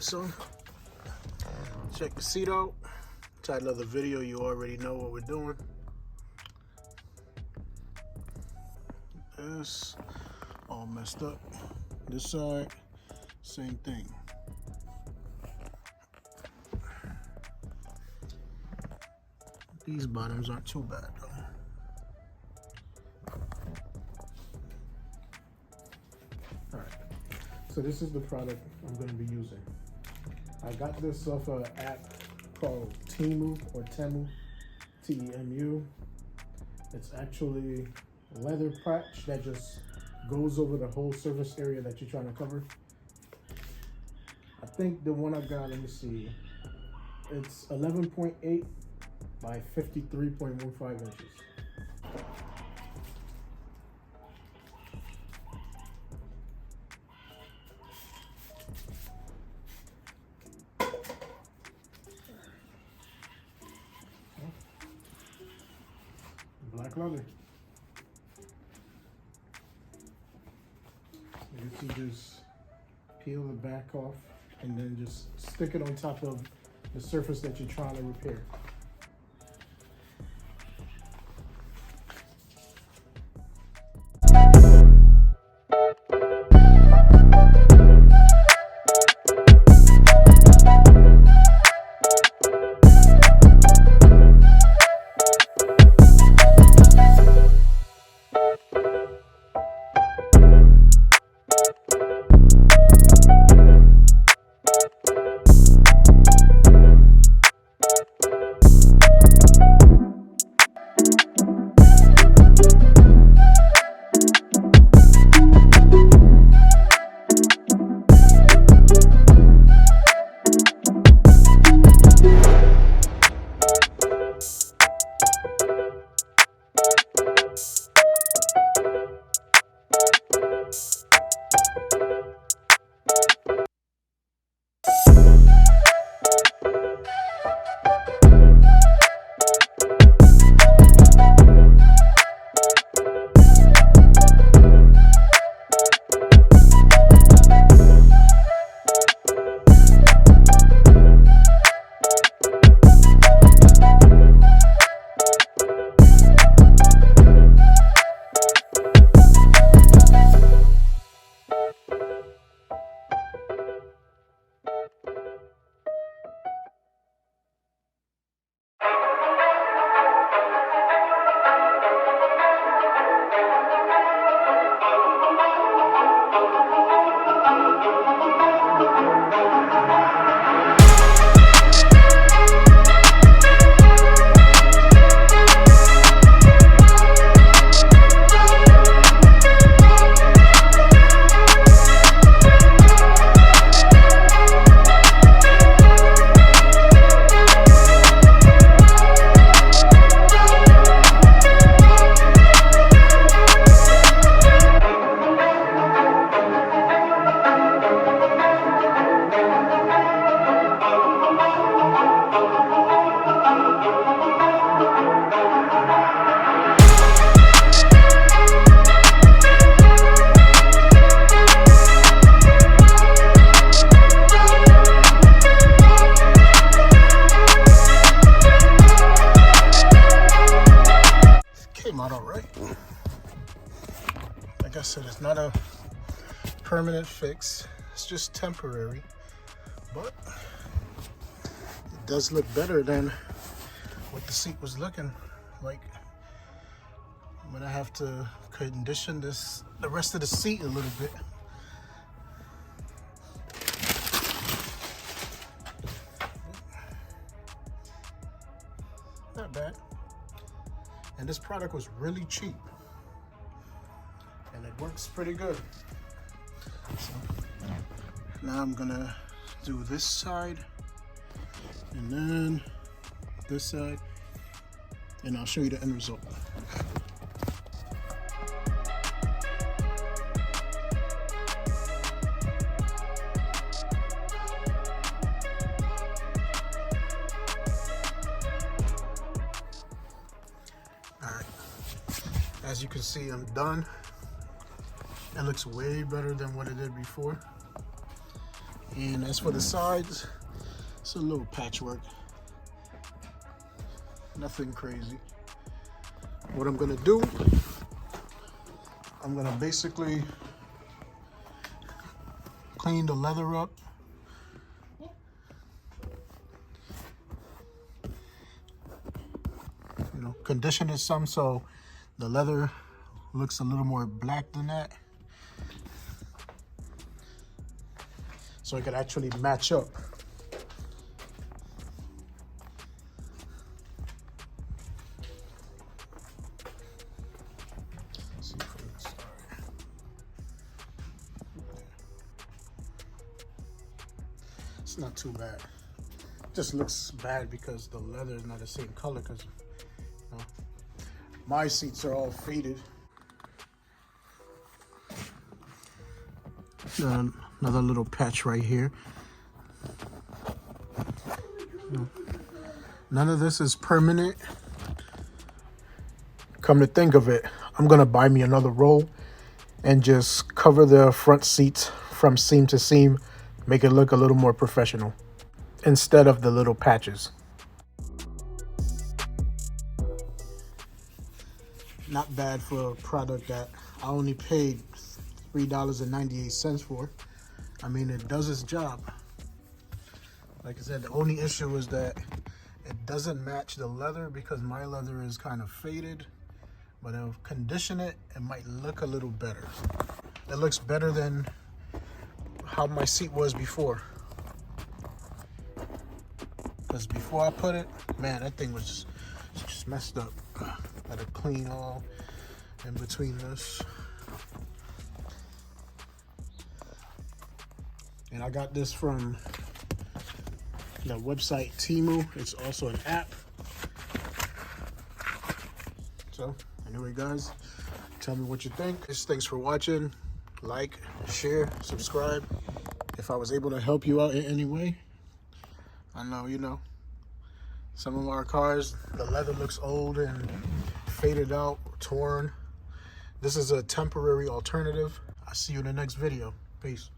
So check the seat out. Title of the video, you already know what we're doing. This all messed up. This side, same thing. These bottoms aren't too bad though. Alright, so this is the product I'm going to be using. I got this off an app called Temu or Temu, T-E-M-U. It's actually a leather patch that just goes over the whole surface area that you're trying to cover. I think the one I got, let me see, it's 11.8 by 53.15 inches. Black leather. You can just peel the back off and then just stick it on top of the surface that you're trying to repair. Like I said, it's not a permanent fix, it's just temporary, but it does look better than what the seat was looking like. I'm gonna have to condition the rest of the seat a little bit. Not bad. And this product was really cheap. And it works pretty good. So now I'm gonna do this side and then this side, and I'll show you the end result. Alright, as you can see, I'm done. It looks way better than what it did before. And as for the sides, it's a little patchwork. Nothing crazy. What I'm gonna do, I'm gonna basically clean the leather up. You know, condition it some so the leather looks a little more black than that. So it could actually match up. See from this side. It's not too bad. It just looks bad because the leather is not the same color. Because you know, my seats are all faded. Another little patch right here. None of this is permanent. Come to think of it, I'm gonna buy me another roll and just cover the front seats from seam to seam, make it look a little more professional instead of the little patches. Not bad for a product that I only paid $3.98 for. I mean, it does its job. Like I said, the only issue is that it doesn't match the leather because my leather is kind of faded. But if I condition it, it might look a little better. It looks better than how my seat was before. Because before I put it, man, that thing was just messed up. Had to clean all in between this. And I got this from the website Temu. It's also an app. So anyway, guys, tell me what you think. Thanks for watching. Like, share, subscribe. If I was able to help you out in any way. I know, you know, some of our cars, the leather looks old and faded out, torn. This is a temporary alternative. I'll see you in the next video. Peace.